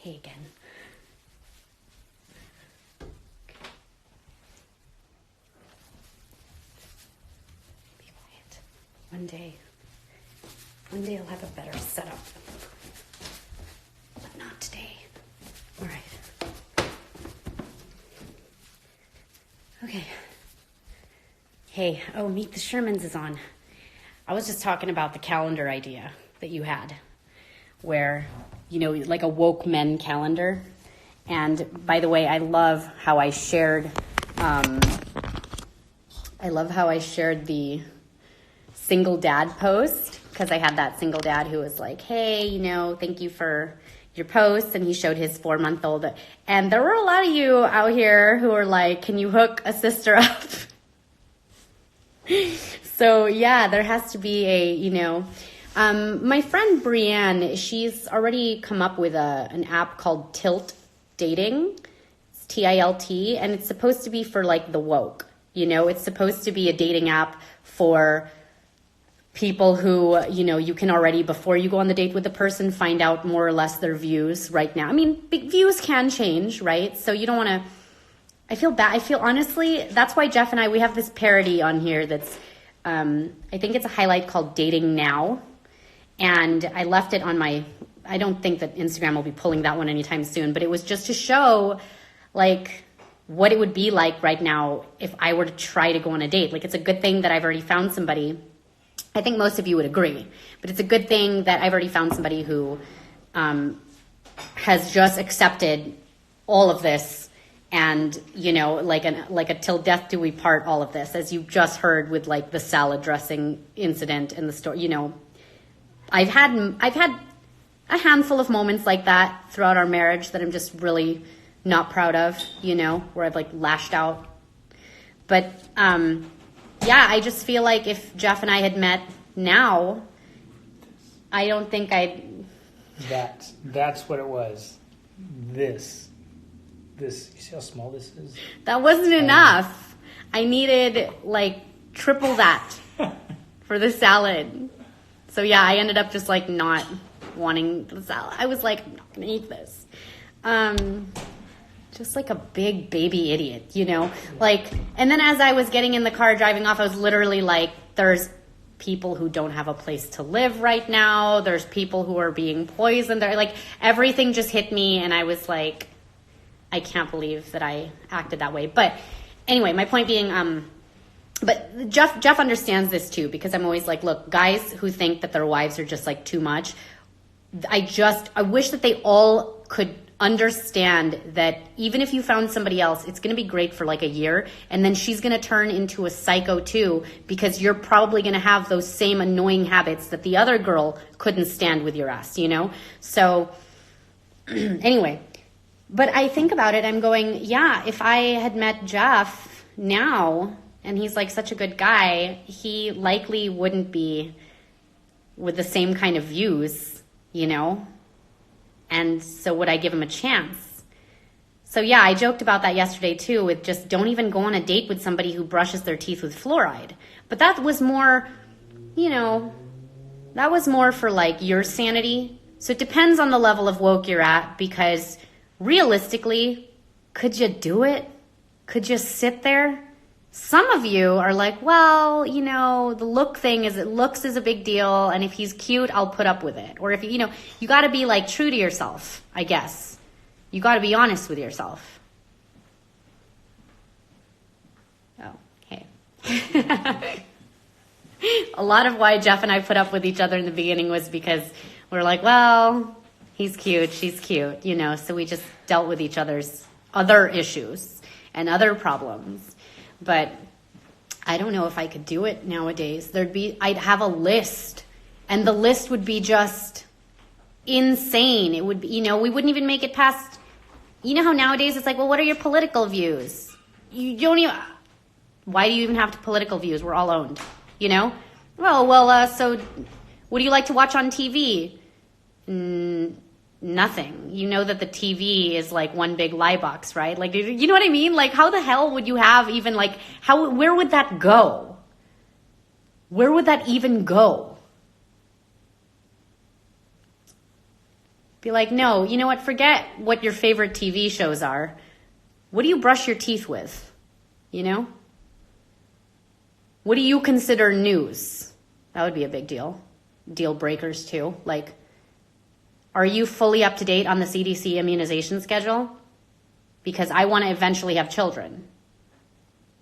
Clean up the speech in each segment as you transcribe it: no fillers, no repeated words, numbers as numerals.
okay again. Be quiet. One day I'll have a better setup. But not today. All right. Okay. Hey, Meet the Shermans is on. I was just talking about the calendar idea that you had, where, like a woke men calendar. And by the way, I love how I shared the single dad post, because I had that single dad who was like, hey, thank you for your post, and he showed his 4-month-old. And there were a lot of you out here who were like, can you hook a sister up? So yeah, there has to be my friend Brienne, she's already come up with an app called Tilt Dating. It's TILT, and it's supposed to be for like the woke. It's supposed to be a dating app for people who, you can already, before you go on the date with the person, find out more or less their views right now. I mean, views can change, right? So you don't want to, I feel bad. I feel, honestly, that's why Jeff and I, we have this parody on here that's, I think it's a highlight called Dating Now. And I left it on I don't think that Instagram will be pulling that one anytime soon, but it was just to show like what it would be like right now if I were to try to go on a date. Like, it's a good thing that I've already found somebody. I think most of you would agree, but it's a good thing that I've already found somebody who has just accepted all of this, and like a till death do we part, all of this, as you just heard with like the salad dressing incident in the store. I've had a handful of moments like that throughout our marriage that I'm just really not proud of, where I've like lashed out. But yeah, I just feel like if Jeff and I had met now, I don't think I'd... That's what it was. This. You see how small this is? That wasn't enough. I needed like triple that for the salad. So yeah, I ended up just like not wanting the salad. I was like, I'm not going to eat this. Just like a big baby idiot, like, and then as I was getting in the car driving off, I was literally like, there's people who don't have a place to live right now. There's people who are being poisoned. They're like, everything just hit me. And I was like, I can't believe that I acted that way. But anyway, my point being, but Jeff understands this too, because I'm always like, look, guys who think that their wives are just like too much. I wish that they all could understand that even if you found somebody else, it's going to be great for like a year, and then she's going to turn into a psycho too, because you're probably going to have those same annoying habits that the other girl couldn't stand with your ass, So anyway, but I think about it, I'm going, yeah, if I had met Jeff now, and he's like such a good guy, he likely wouldn't be with the same kind of views, And so would I give him a chance? So yeah, I joked about that yesterday too, with just don't even go on a date with somebody who brushes their teeth with fluoride. But that was more, that was more for like your sanity. So it depends on the level of woke you're at, because realistically, could you do it? Could you sit there? Some of you are like, well, the look thing looks is a big deal, and if he's cute, I'll put up with it. Or if, you got to be like true to yourself, I guess. You got to be honest with yourself. Oh, okay. A lot of why Jeff and I put up with each other in the beginning was because we're like, well, he's cute, she's cute, so we just dealt with each other's other issues and other problems. But I don't know if I could do it nowadays. I'd have a list, and the list would be just insane. It would be, we wouldn't even make it past, how nowadays it's like, well, what are your political views? You don't even, why do you even have political views? We're all owned, so what do you like to watch on TV? Nothing. You know that the TV is like one big lie box, right? Like, you know what I mean? Like, how the hell would you have even like, where would that go? Where would that even go? Be like, no, you know what? Forget what your favorite TV shows are. What do you brush your teeth with? You know? What do you consider news? That would be a big deal. Deal breakers too. Like, are you fully up to date on the CDC immunization schedule? Because I want to eventually have children.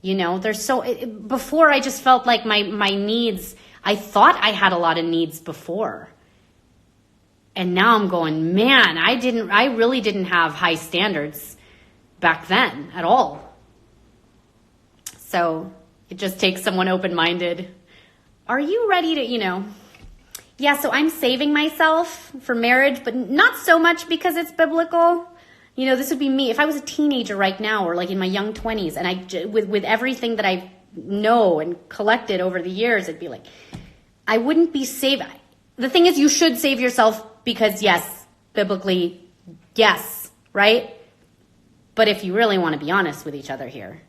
You know, before I just felt like my needs, I thought I had a lot of needs before. And now I'm going, man, I really didn't have high standards back then at all. So it just takes someone open-minded. Are you ready to, yeah, so I'm saving myself for marriage, but not so much because it's biblical. This would be me. If I was a teenager right now or like in my young 20s and with everything that I know and collected over the years, it'd be like, I wouldn't be saved. The thing is, you should save yourself because yes, biblically, yes, right? But if you really want to be honest with each other here,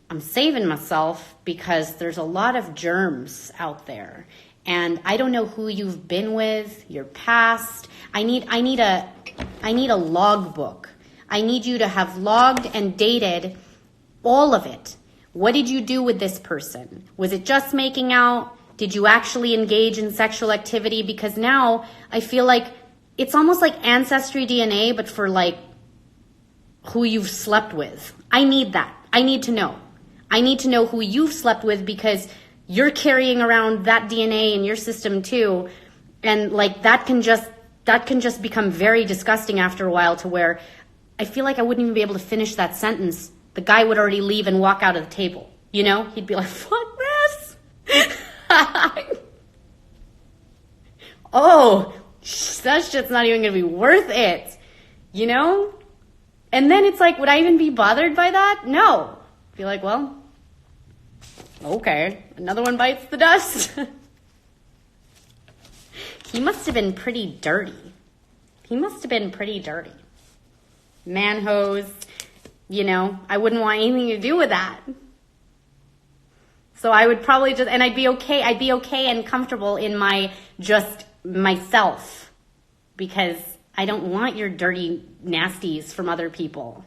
I'm saving myself because there's a lot of germs out there. And I don't know who you've been with, your past. I need a logbook. I need you to have logged and dated all of it. What did you do with this person? Was it just making out? Did you actually engage in sexual activity? Because now I feel like it's almost like ancestry DNA, but for like who you've slept with. I need that. I need to know. I need to know who you've slept with because you're carrying around that DNA in your system too. And like that can just become very disgusting after a while to where I feel like I wouldn't even be able to finish that sentence. The guy would already leave and walk out of the table. He'd be like, fuck this. Oh, that shit's not even going to be worth it. And then it's like, would I even be bothered by that? No. Be like, well, okay, another one bites the dust. He must have been pretty dirty. Man hose, I wouldn't want anything to do with that. So I would probably and I'd be okay and comfortable in myself because I don't want your dirty nasties from other people.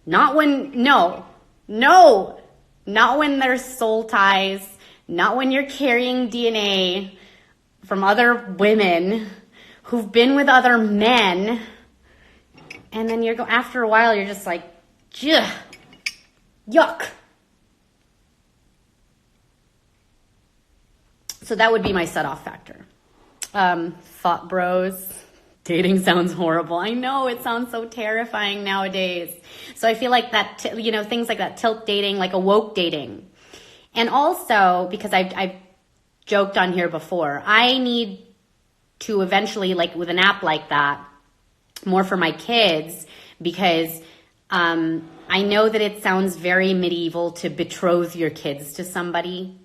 Not when there's soul ties, not when you're carrying DNA from other women who've been with other men. And then after a while, you're just like, yuck. So that would be my set-off factor. Thought bros. Dating sounds horrible. I know, it sounds so terrifying nowadays. So I feel like that, things like that, tilt dating, like a woke dating. And also, because I've joked on here before, I need to eventually, like with an app like that, more for my kids, because I know that it sounds very medieval to betroth your kids to somebody,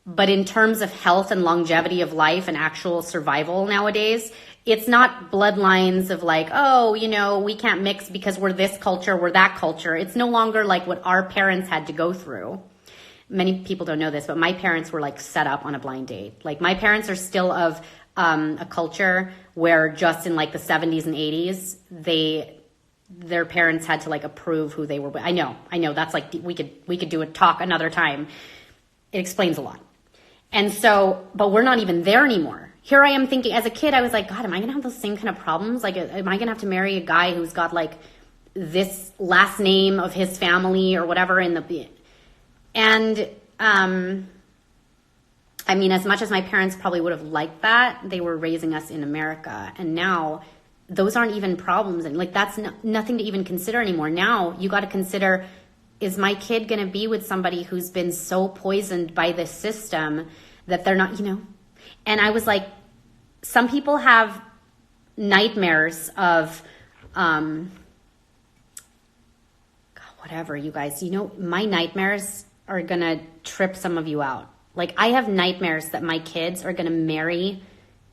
but in terms of health and longevity of life and actual survival nowadays, it's not bloodlines of like, oh, we can't mix because we're this culture, we're that culture. It's no longer like what our parents had to go through. Many people don't know this, but my parents were like set up on a blind date. Like my parents are still of a culture where just in like the 70s and 80s, their parents had to like approve who they were with. I know. That's like, we could do a talk another time. It explains a lot. And so, but we're not even there anymore. Here I am thinking, as a kid, I was like, God, am I going to have those same kind of problems? Like, am I going to have to marry a guy who's got like this last name of his family or whatever and, I mean, as much as my parents probably would have liked that, they were raising us in America. And now those aren't even problems. And like, that's nothing to even consider anymore. Now you got to consider, is my kid going to be with somebody who's been so poisoned by this system that they're not, And I was like, some people have nightmares of, whatever, you guys, my nightmares are going to trip some of you out. Like, I have nightmares that my kids are going to marry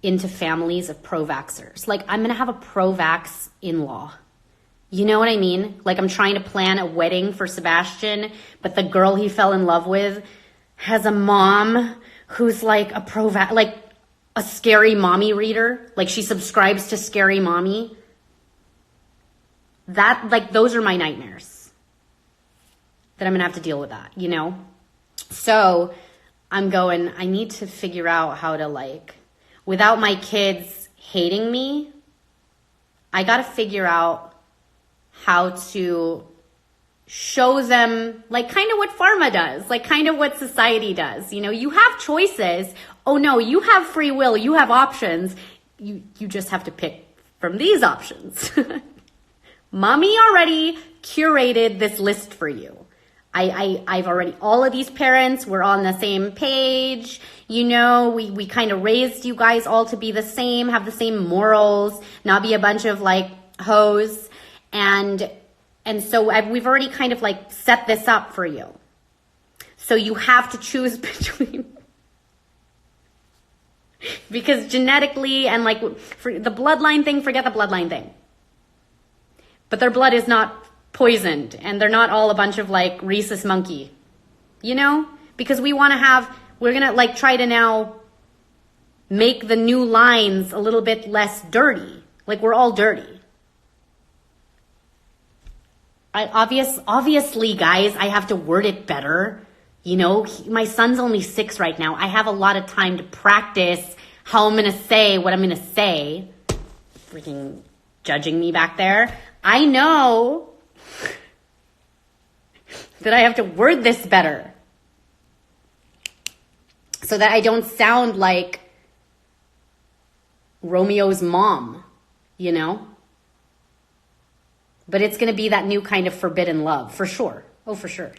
into families of pro-vaxxers. Like, I'm going to have a pro-vax in-law. You know what I mean? Like, I'm trying to plan a wedding for Sebastian, but the girl he fell in love with has a mom who's like a pro-vax. Like, a Scary Mommy reader. Like she subscribes to Scary Mommy. That, like, those are my nightmares. That I'm gonna have to deal with that, you know? So I'm going, I need to figure out how to, like, without my kids hating me, I gotta figure out how to show them, like, kind of what pharma does, like kind of what society does. You know, you have choices. Oh no, you have free will, you have options. You just have to pick from these options. Mommy already curated this list for you. I've already, all of these parents, we're on the same page. You know, we kind of raised you guys all to be the same, have the same morals, not be a bunch of like hoes. And so we've already kind of like set this up for you. So you have to choose between, because genetically and like for the bloodline thing, forget the bloodline thing. But their blood is not poisoned and they're not all a bunch of like rhesus monkey, you know, because we're going to like try to now make the new lines a little bit less dirty. Like we're all dirty. Obviously guys, I have to word it better. You know, my son's only 6 right now. I have a lot of time to practice how I'm going to say what I'm going to say. Freaking judging me back there. I know that I have to word this better so that I don't sound like Romeo's mom, you know? But it's going to be that new kind of forbidden love, for sure. Oh, for sure.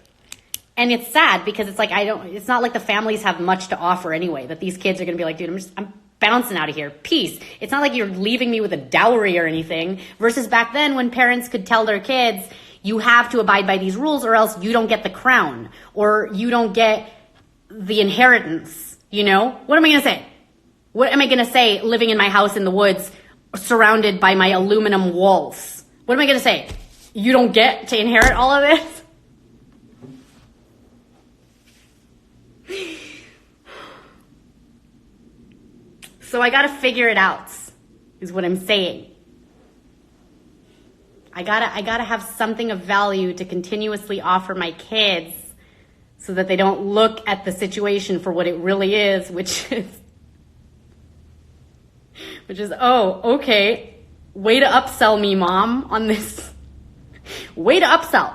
And it's sad because it's like, it's not like the families have much to offer anyway, that these kids are going to be like, dude, I'm bouncing out of here. Peace. It's not like you're leaving me with a dowry or anything, versus back then when parents could tell their kids, you have to abide by these rules or else you don't get the crown or you don't get the inheritance. You know, what am I going to say? What am I going to say living in my house in the woods surrounded by my aluminum walls? What am I going to say? You don't get to inherit all of this? So I got to figure it out, is what I'm saying. I gotta have something of value to continuously offer my kids so that they don't look at the situation for what it really is, which is, oh, okay, way to upsell me, mom, on this. Way to upsell.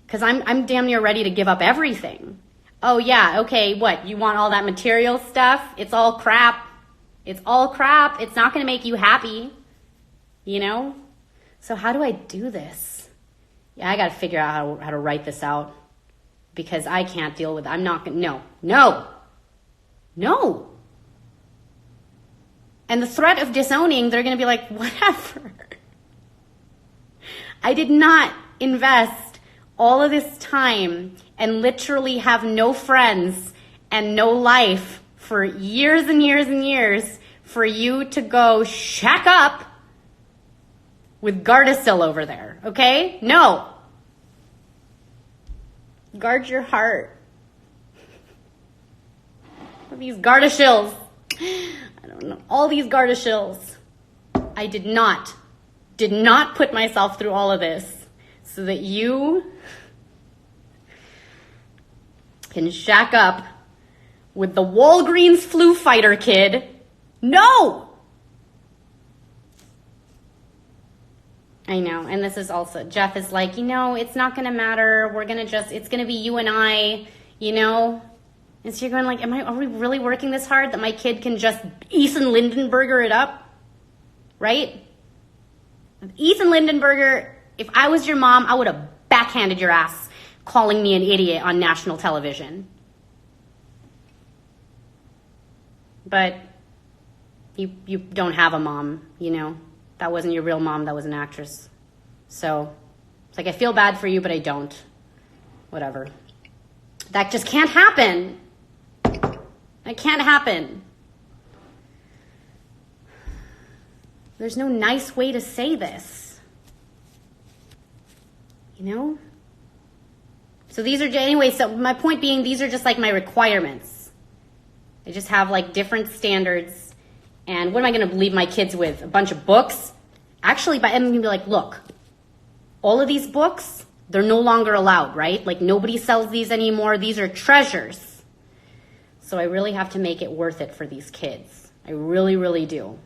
Because I'm damn near ready to give up everything. Oh yeah, okay, what? You want all that material stuff? It's all crap. It's all crap. It's not going to make you happy. You know? So how do I do this? Yeah, I got to figure out how to write this out. Because I can't deal with it. I'm not going to, no. And the threat of disowning, they're going to be like, whatever. I did not invest all of this time and literally have no friends and no life for years and years and years for you to go shack up with Gardasil over there, okay? No. Guard your heart. These Gardasills. I don't know. All these Gardasills. I did not put myself through all of this so that you can shack up with the Walgreens flu fighter kid. No! I know, and this is also, Jeff is like, it's not going to matter. It's going to be you and I, And so you're going like, are we really working this hard that my kid can just Ethan Lindenberger it up? Right? Ethan Lindenberger, if I was your mom, I would have backhanded your ass calling me an idiot on national television. But you don't have a mom, That wasn't your real mom, that was an actress. So it's like, I feel bad for you, but I don't. Whatever. That just can't happen. That can't happen. There's no nice way to say this. So these are, anyway, so my point being, these are just like my requirements. I just have like different standards. And what am I going to leave my kids with? A bunch of books? Actually, I'm going to be like, look, all of these books, they're no longer allowed, right? Like nobody sells these anymore. These are treasures. So I really have to make it worth it for these kids. I really, really do.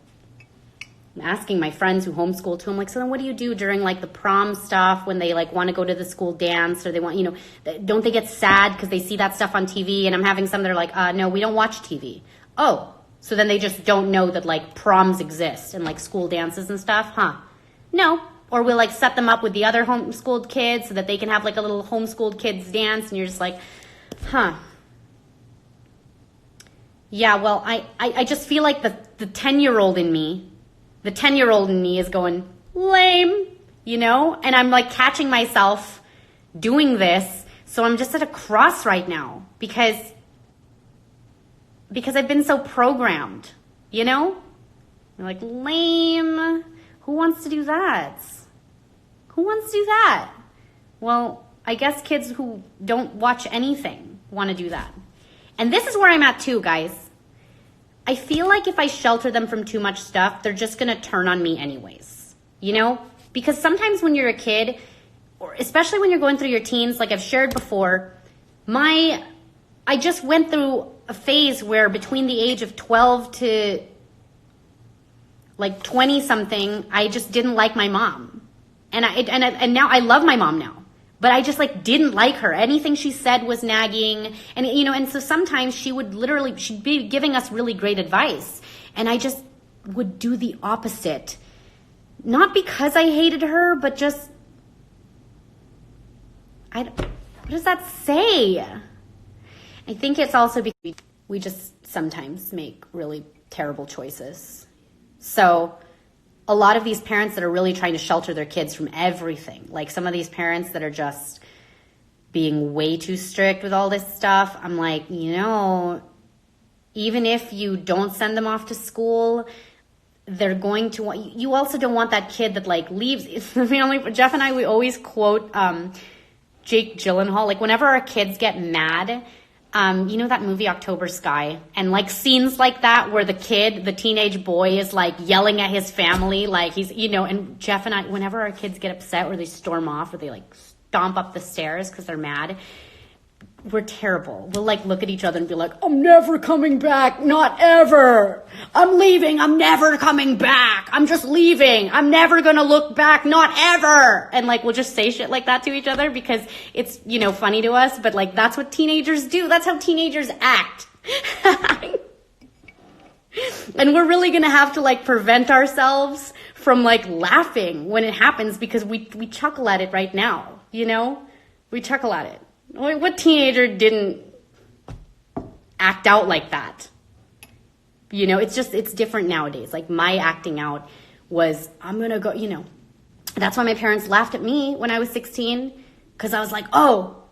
I'm asking my friends who homeschool too. I'm like, so then what do you do during like the prom stuff when they like want to go to the school dance or they want, don't they get sad because they see that stuff on TV? And I'm having some that are like, no, we don't watch TV. Oh, so then they just don't know that like proms exist and like school dances and stuff, huh? No. Or we'll like set them up with the other homeschooled kids so that they can have like a little homeschooled kids dance. And you're just like, huh. Yeah, well, I just feel like the 10-year-old in me, is going, lame, And I'm like catching myself doing this. So I'm just at a cross right now because I've been so programmed, I'm like, lame. Who wants to do that? Who wants to do that? Well, I guess kids who don't watch anything want to do that. And this is where I'm at too, guys. I feel like if I shelter them from too much stuff, they're just going to turn on me anyways, Because sometimes when you're a kid, or especially when you're going through your teens, like I've shared before, I just went through a phase where between the age of 12 to like 20 something, I just didn't like my mom. And now I love my mom now. But I just like didn't like her. Anything she said was nagging. And and so sometimes she'd be giving us really great advice. And I just would do the opposite. Not because I hated her, but just, what does that say? I think it's also because we just sometimes make really terrible choices. So a lot of these parents that are really trying to shelter their kids from everything, like some of these parents that are just being way too strict with all this stuff, I'm like, even if you don't send them off to school, they're going to want, you also don't want that kid that like leaves. Jeff and I, we always quote Jake Gyllenhaal, like whenever our kids get mad, that movie October Sky, and like scenes like that where the teenage boy is like yelling at his family, like he's, and Jeff and I, whenever our kids get upset or they storm off or they like stomp up the stairs because they're mad, we're terrible. We'll like look at each other and be like, I'm never coming back. Not ever. I'm leaving. I'm never coming back. I'm just leaving. I'm never going to look back. Not ever. And like, we'll just say shit like that to each other because it's, funny to us, but like, that's what teenagers do. That's how teenagers act. And we're really going to have to like prevent ourselves from like laughing when it happens because we chuckle at it right now. We chuckle at it. What teenager didn't act out like that? It's different nowadays. Like my acting out was, I'm going to go, that's why my parents laughed at me when I was 16. Cause I was like, oh,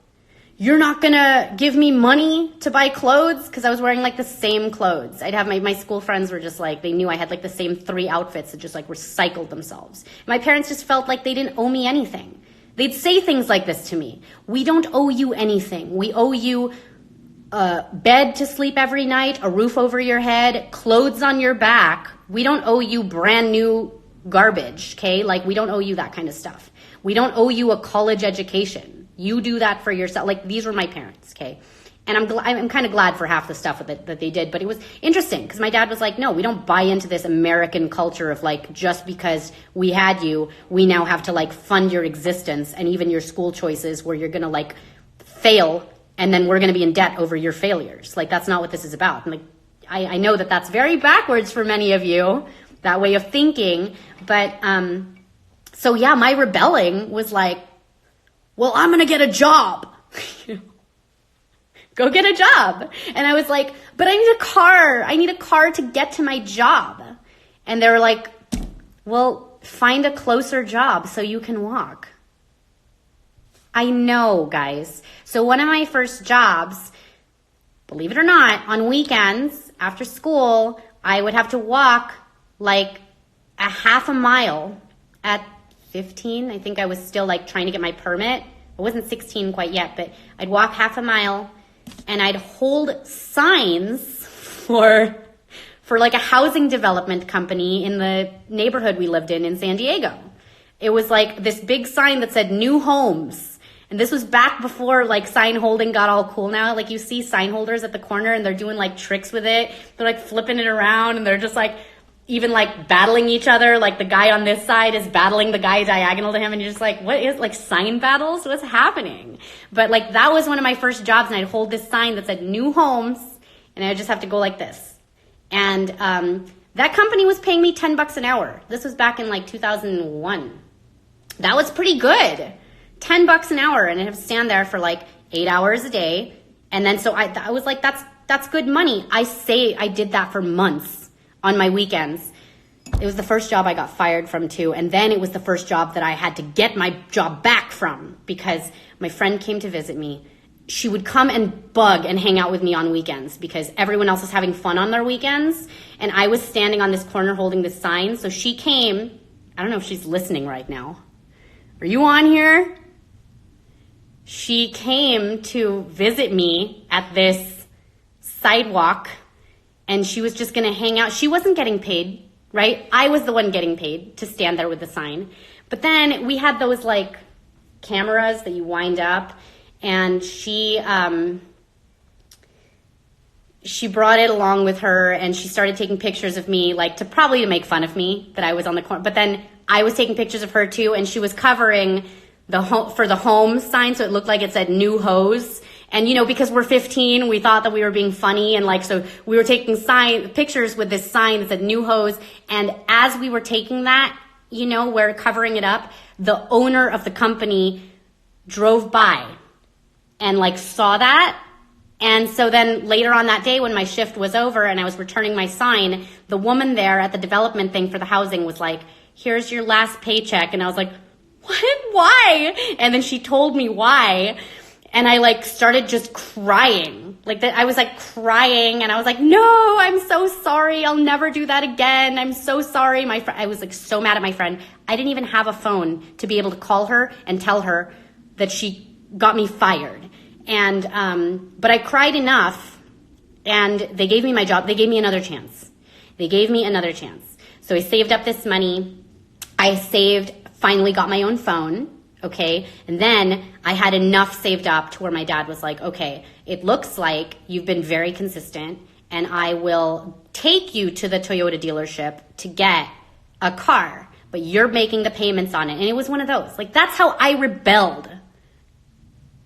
you're not going to give me money to buy clothes? Cause I was wearing like the same clothes. I'd have my school friends were just like, they knew I had like the same 3 outfits that just like recycled themselves. My parents just felt like they didn't owe me anything. They'd say things like this to me. We don't owe you anything. We owe you a bed to sleep every night, a roof over your head, clothes on your back. We don't owe you brand new garbage, okay? Like, we don't owe you that kind of stuff. We don't owe you a college education. You do that for yourself. Like, these were my parents, okay? And I'm kind of glad for half the stuff that they did. But it was interesting because my dad was like, no, we don't buy into this American culture of like, just because we had you, we now have to like fund your existence and even your school choices where you're going to like fail and then we're going to be in debt over your failures. Like, that's not what this is about. And like, I know that that's very backwards for many of you, that way of thinking. But so yeah, my rebelling was like, well, I'm going to get a job. Go get a job. And I was like, but I need a car. I need a car to get to my job. And they were like, well, find a closer job so you can walk. I know, guys. So one of my first jobs, believe it or not, on weekends after school, I would have to walk like a half a mile at 15. I think I was still like trying to get my permit. I wasn't 16 quite yet, but I'd walk half a mile and I'd hold signs for like a housing development company in the neighborhood we lived in San Diego. It was like this big sign that said new homes. And this was back before like sign holding got all cool now. Like you see sign holders at the corner and they're doing like tricks with it. They're like flipping it around and they're just like even like battling each other. Like the guy on this side is battling the guy diagonal to him and you're just like, what is like sign battles? What's happening? But like that was one of my first jobs and I'd hold this sign that said new homes and I'd just have to go like this. And that company was paying me $10 an hour. This was back in like 2001. That was pretty good. $10 an hour, and I'd have to stand there for like 8 hours a day. And then so I was like, that's good money. I did that for months on my weekends. It was the first job I got fired from too. And then it was the first job that I had to get my job back from because my friend came to visit me. She would come and bug and hang out with me on weekends because everyone else was having fun on their weekends. And I was standing on this corner holding this sign. So she came. I don't know if she's listening right now. Are you on here? She came to visit me at this sidewalk and she was just going to hang out. She wasn't getting paid, right? I was the one getting paid to stand there with the sign. But then we had those like cameras that you wind up. And she brought it along with her and she started taking pictures of me, like to make fun of me that I was on the corner. But then I was taking pictures of her too. And she was covering for the home sign. So it looked like it said new hose. And, you know, because we're 15, we thought that we were being funny. And like, so we were taking pictures with this sign that said new hose. And as we were taking that, you know, we're covering it up, the owner of the company drove by and like saw that. And so then later on that day when my shift was over and I was returning my sign, the woman there at the development thing for the housing was like, here's your last paycheck. And I was like, what? Why? And then she told me why. And I like started just crying. Like that, I was like crying and I was like, no, I'm so sorry. I'll never do that again. I'm so sorry. I was like so mad at my friend. I didn't even have a phone to be able to call her and tell her that she got me fired. And, but I cried enough and they gave me my job. They gave me another chance. So I saved up this money. Finally got my own phone. Okay. And then I had enough saved up to where my dad was like, okay, it looks like you've been very consistent and I will take you to the Toyota dealership to get a car, but you're making the payments on it. And it was one of those, like, that's how I rebelled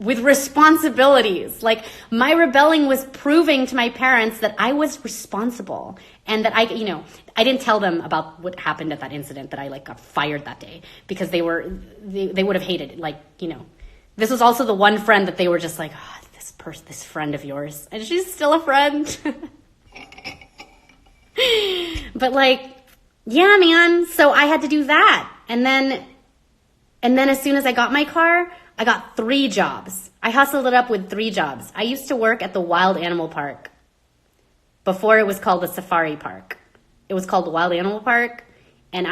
with responsibilities. Like my rebelling was proving to my parents that I was responsible and that I didn't tell them about what happened at that incident that I like got fired that day because they would have hated it. Like, you know, this was also the one friend that they were just like, oh, this friend of yours. And she's still a friend. But like, yeah, man. So I had to do that. And then as soon as I got my car, I got 3 jobs. I hustled it up with 3 jobs. I used to work at the Wild Animal Park before it was called the Safari Park. It was called the Wild Animal Park. And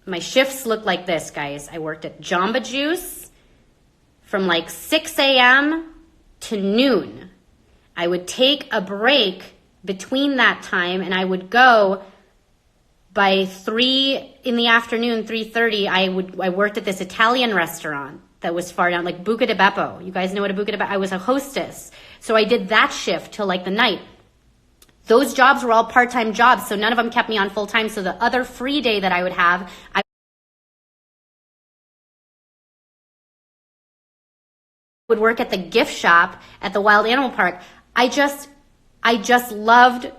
my shifts looked like this, guys. I worked at Jamba Juice from like 6 a.m. to noon. I would take a break between that time and I would go by 3 in the afternoon, 3:30. I worked at this Italian restaurant that was far down, like Buca di Beppo. You guys know what a Buca di Beppo? I was a hostess. So I did that shift till like the night. Those jobs were all part-time jobs, so none of them kept me on full-time. So the other free day that I would have, I would work at the gift shop at the Wild Animal Park. I just loved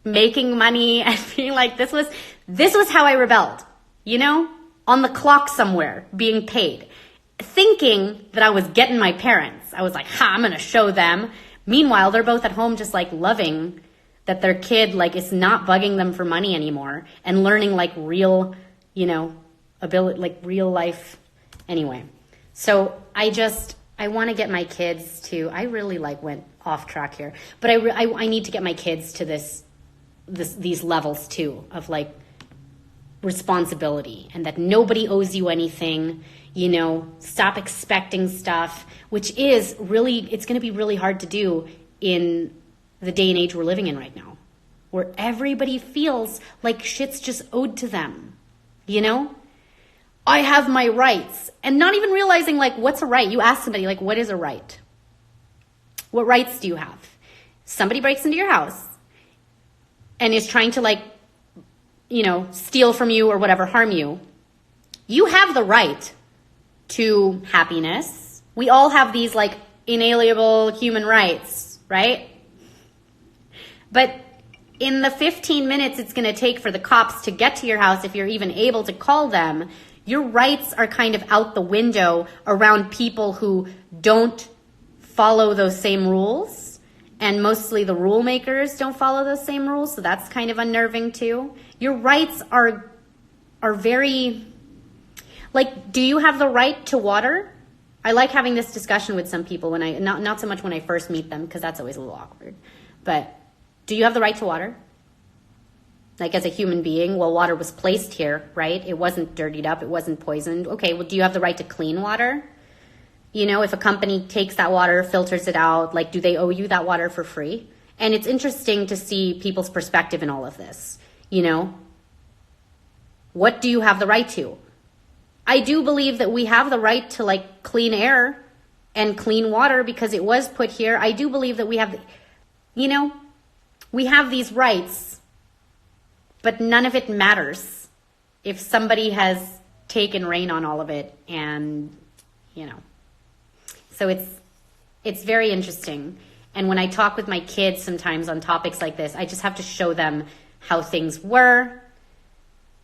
making money and being like, this was how I rebelled, you know, on the clock somewhere, being paid. Thinking that I was getting my parents. I was like, I'm going to show them. Meanwhile, they're both at home just like loving that their kid like is not bugging them for money anymore and learning like real, you know, ability, like real life. Anyway, so I want to get my kids to, I really like went off track here, but I need to get my kids to these levels too of like responsibility and that nobody owes you anything. You know, stop expecting stuff, which is really, it's going to be really hard to do in the day and age we're living in right now, where everybody feels like shit's just owed to them, you know? I have my rights, and not even realizing, like, what's a right? You ask somebody, like, what is a right? What rights do you have? Somebody breaks into your house and is trying to, like, you know, steal from you or whatever, harm you. You have the right to happiness. We all have these, like, inalienable human rights, right? But in the 15 minutes it's going to take for the cops to get to your house, if you're even able to call them, your rights are kind of out the window around people who don't follow those same rules. And mostly the rule makers don't follow those same rules, so that's kind of unnerving too. Your rights are very, like, do you have the right to water? I like having this discussion with some people when not so much when I first meet them, because that's always a little awkward. But do you have the right to water? Like, as a human being, well, water was placed here, right? It wasn't dirtied up. It wasn't poisoned. Okay, well, do you have the right to clean water? You know, if a company takes that water, filters it out, like, do they owe you that water for free? And it's interesting to see people's perspective in all of this. You know, what do you have the right to? I do believe that we have the right to, like, clean air and clean water because it was put here. I do believe that we have, you know, we have these rights, but none of it matters if somebody has taken reign on all of it. And, you know, so it's very interesting. And when I talk with my kids sometimes on topics like this, I just have to show them how things were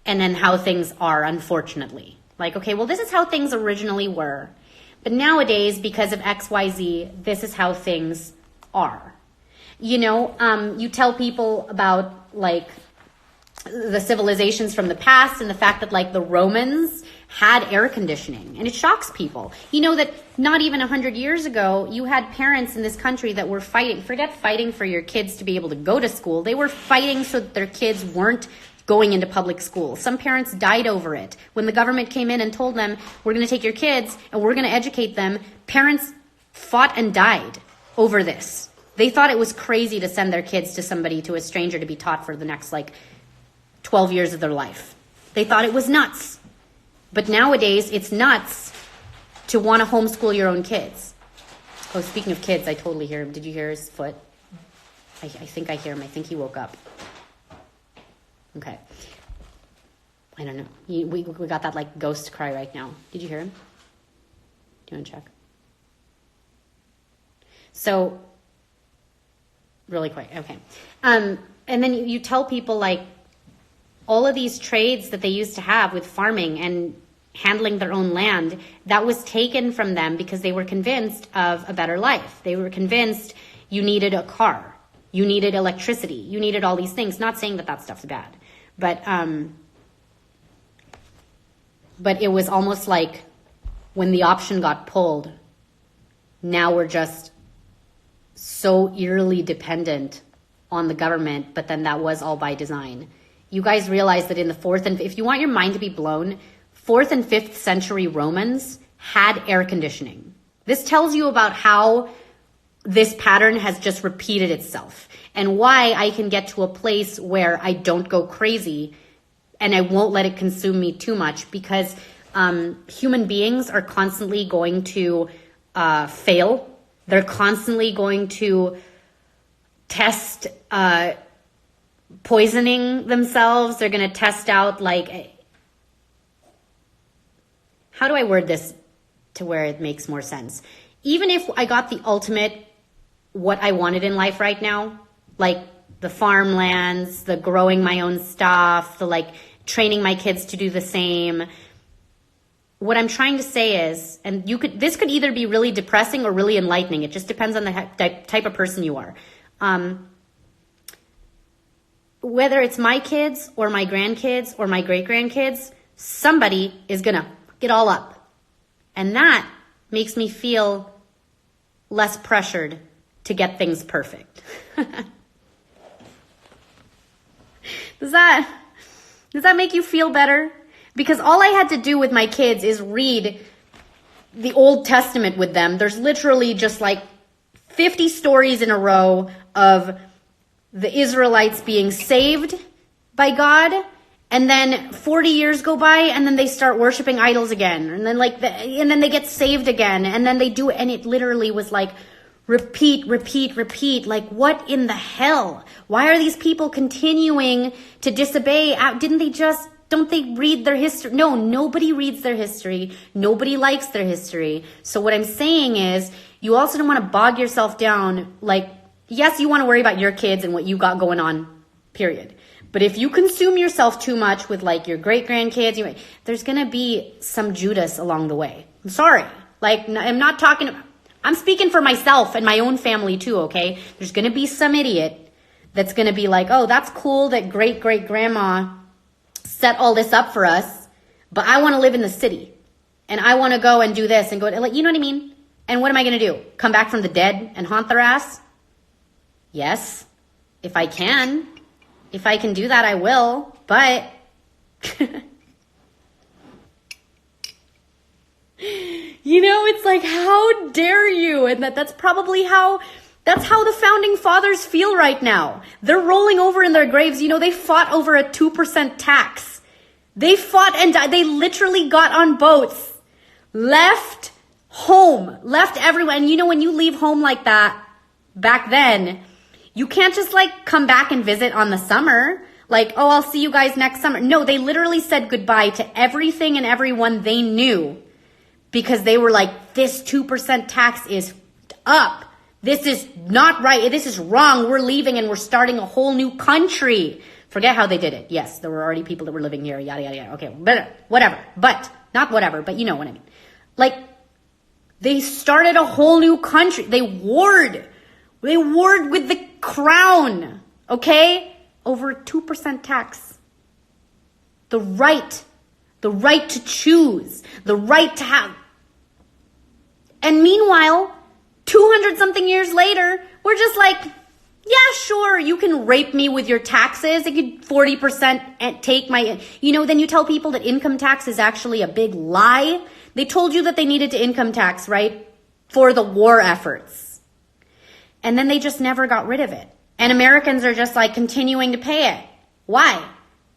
and then how things are, unfortunately. Like, okay, well, this is how things originally were. But nowadays, because of X, Y, Z, this is how things are. You know, you tell people about, like, the civilizations from the past and the fact that, like, the Romans had air conditioning, and it shocks people. You know that not even 100 years ago, you had parents in this country that were fighting, forget fighting for your kids to be able to go to school. They were fighting so that their kids weren't going into public school. Some parents died over it. When the government came in and told them, we're going to take your kids and we're going to educate them, parents fought and died over this. They thought it was crazy to send their kids to somebody, to a stranger, to be taught for the next, like, 12 years of their life. They thought it was nuts. But nowadays, it's nuts to want to homeschool your own kids. Oh, speaking of kids, I totally hear him. Did you hear his foot? I think I hear him. I think he woke up. Okay. I don't know. We got that, like, ghost cry right now. Did you hear him? Do you want to check? So, really quick. Okay. And then you tell people, like, all of these trades that they used to have with farming and handling their own land, that was taken from them because they were convinced of a better life. They were convinced you needed a car, you needed electricity, you needed all these things. Not saying that stuff's bad, but it was almost like when the option got pulled, now we're just so eerily dependent on the government, but then that was all by design. You guys realize that in the 4th and, if you want your mind to be blown, 4th and 5th century Romans had air conditioning. This tells you about how this pattern has just repeated itself and why I can get to a place where I don't go crazy and I won't let it consume me too much, because human beings are constantly going to fail. They're constantly going to test poisoning themselves. They're going to test out, like, how do I word this to where it makes more sense? Even if I got the ultimate, what I wanted in life right now, like the farmlands, the growing my own stuff, the, like, training my kids to do the same. What I'm trying to say is, and this could either be really depressing or really enlightening. It just depends on the type of person you are. Whether it's my kids or my grandkids or my great-grandkids, somebody is going to get all up. And that makes me feel less pressured to get things perfect. Does that make you feel better? Because all I had to do with my kids is read the Old Testament with them. There's literally just like 50 stories in a row of the Israelites being saved by God, and then 40 years go by, and then they start worshiping idols again, and then and then they get saved again, and then they do it, and it literally was like repeat, repeat, repeat. Like, what in the hell? Why are these people continuing to disobey? Don't they read their history? No, nobody reads their history. Nobody likes their history. So what I'm saying is, you also don't want to bog yourself down. Like, yes, you want to worry about your kids and what you got going on, period. But if you consume yourself too much with like your great grandkids, there's going to be some Judas along the way. I'm sorry. Like, I'm speaking for myself and my own family too, okay? There's going to be some idiot that's going to be like, oh, that's cool that great great grandma set all this up for us, but I want to live in the city and I want to go and do this and go, like, you know what I mean? And what am I going to do? Come back from the dead and haunt their ass? Yes, if I can. If I can do that, I will. But it's like, how dare you? And that's probably how the founding fathers feel right now. They're rolling over in their graves. They fought over a 2% tax. They fought and died. They literally got on boats, left home, left everywhere. And when you leave home like that back then, you can't just like come back and visit on the summer. Like, oh, I'll see you guys next summer. No, they literally said goodbye to everything and everyone they knew because they were like, this 2% tax is up. This is not right. This is wrong. We're leaving and we're starting a whole new country. Forget how they did it. Yes, there were already people that were living here, yada, yada, yada. Okay, but whatever. But, not whatever, but you know what I mean. Like, they started a whole new country. They warred with the crown, okay? Over a 2% tax. The right to choose, the right to have. And meanwhile, 200 something years later, we're just like, yeah, sure, you can rape me with your taxes. You could 40% and take my, then you tell people that income tax is actually a big lie. They told you that they needed to income tax, right? For the war efforts. And then they just never got rid of it. And Americans are just like continuing to pay it. Why?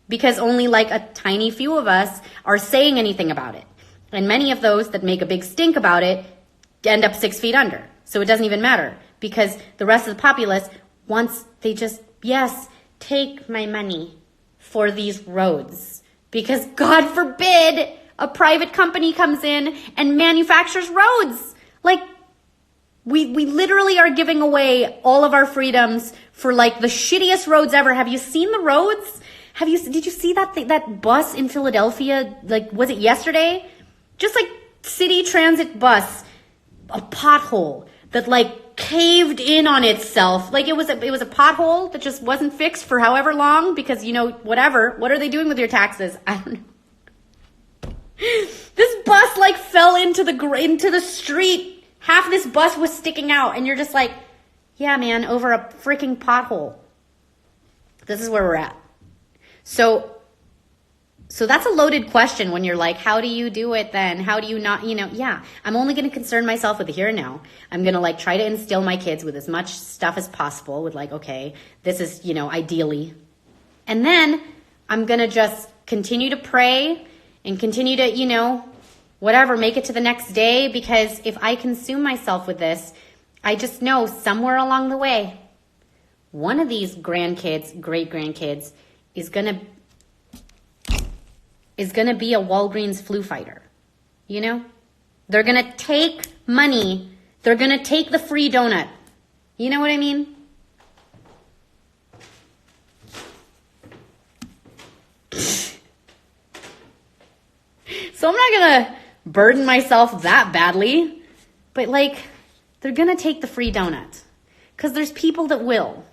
Because only like a tiny few of us are saying anything about it. And many of those that make a big stink about it end up 6 feet under. So it doesn't even matter because the rest of the populace take my money for these roads because God forbid a private company comes in and manufactures roads. Like, we literally are giving away all of our freedoms for like the shittiest roads ever. Have you seen the roads? Did you see that bus in Philadelphia? Like, was it yesterday? Just like city transit bus, a pothole that like caved in on itself. Like it was a pothole that just wasn't fixed for however long because whatever. What are they doing with your taxes? I don't know. This bus like fell into the street. Half this bus was sticking out and you're just like, yeah, man, over a freaking pothole. This is where we're at. So that's a loaded question when you're like, how do you do it then? How do you not, yeah, I'm only going to concern myself with the here and now. I'm going to like try to instill my kids with as much stuff as possible with like, okay, this is, ideally. And then I'm going to just continue to pray and continue to, whatever, make it to the next day. Because if I consume myself with this, I just know somewhere along the way, one of these grandkids, great grandkids is going to be a Walgreens flu fighter. They're going to take money. They're going to take the free donut. You know what I mean? So I'm not going to burden myself that badly. But like, they're going to take the free donut. Because there's people that will.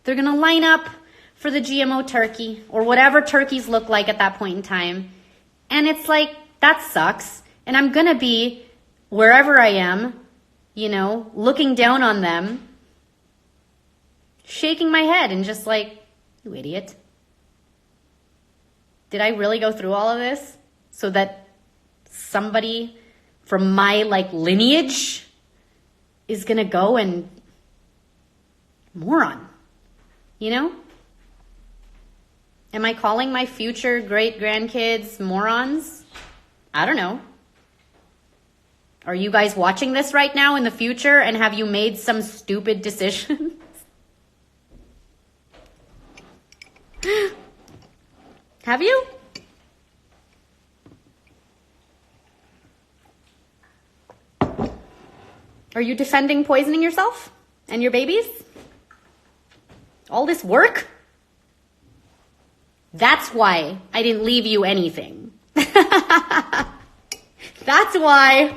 They're going to line up for the GMO turkey or whatever turkeys look like at that point in time. And it's like, that sucks. And I'm going to be wherever I am, looking down on them, shaking my head and just like, you idiot. Did I really go through all of this so that somebody from my like lineage is going to go and Moron. You know? Am I calling my future great-grandkids morons? I don't know. Are you guys watching this right now in the future, and have you made some stupid decisions? Have you? Are you defending poisoning yourself and your babies? All this work? That's why I didn't leave you anything. That's why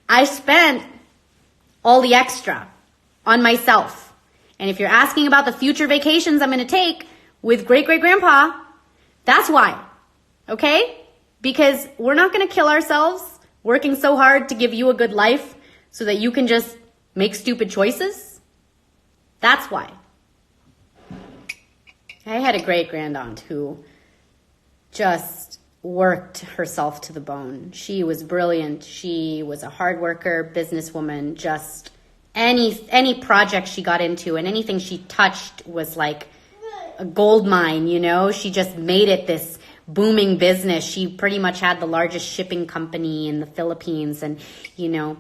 I spent all the extra on myself. And if you're asking about the future vacations I'm going to take with great-great-grandpa, that's why. Okay? Because we're not going to kill ourselves working so hard to give you a good life so that you can just make stupid choices. That's why. I had a great-grandaunt who just worked herself to the bone. She was brilliant. She was a hard worker, businesswoman. Just any project she got into and anything she touched was like a gold mine, you know? She just made it this booming business. She pretty much had the largest shipping company in the Philippines and, you know,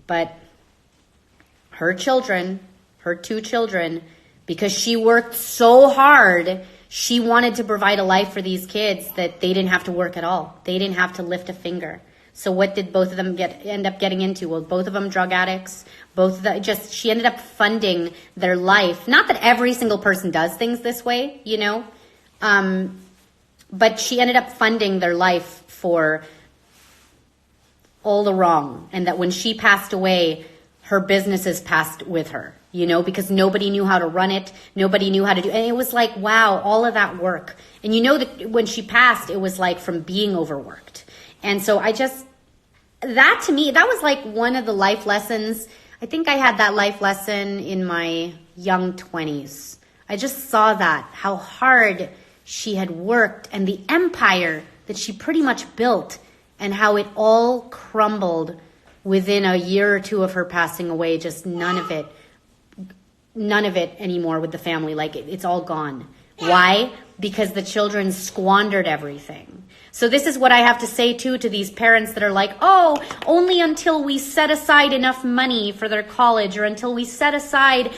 but her children, her 2 children, because she worked so hard, she wanted to provide a life for these kids that they didn't have to work at all. They didn't have to lift a finger. So what did both of them end up getting into? Well, both of them drug addicts. She ended up funding their life. Not that every single person does things this way, you know, but she ended up funding their life for all the wrong. And that when she passed away, her businesses passed with her, you know, because nobody knew how to run it. Nobody knew how to do it. And it was like, wow, all of that work. And you know that when she passed, it was like from being overworked. And so that to me, that was like one of the life lessons. I think I had that life lesson in my young 20s. I just saw that, how hard she had worked and the empire that she pretty much built and how it all crumbled within a year or 2 of her passing away. Just none of it anymore with the family. Like it's all gone. Why? Because the children squandered everything. So this is what I have to say too to these parents that are like, oh, only until we set aside enough money for their college or until we set aside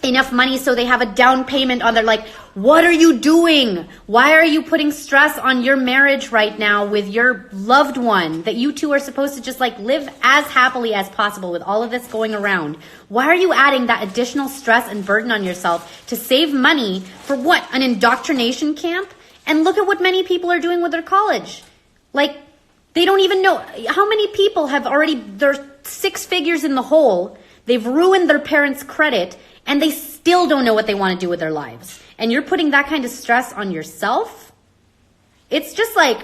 enough money so they have a down payment on their, like, what are you doing? Why are you putting stress on your marriage right now with your loved one that you two are supposed to just like live as happily as possible with all of this going around? Why are you adding that additional stress and burden on yourself to save money for what? An indoctrination camp? And look at what many people are doing with their college. Like, they don't even know how many people have already, they're 6 figures in the hole. They've ruined their parents' credit and they still don't know what they want to do with their lives. And you're putting that kind of stress on yourself. It's just like,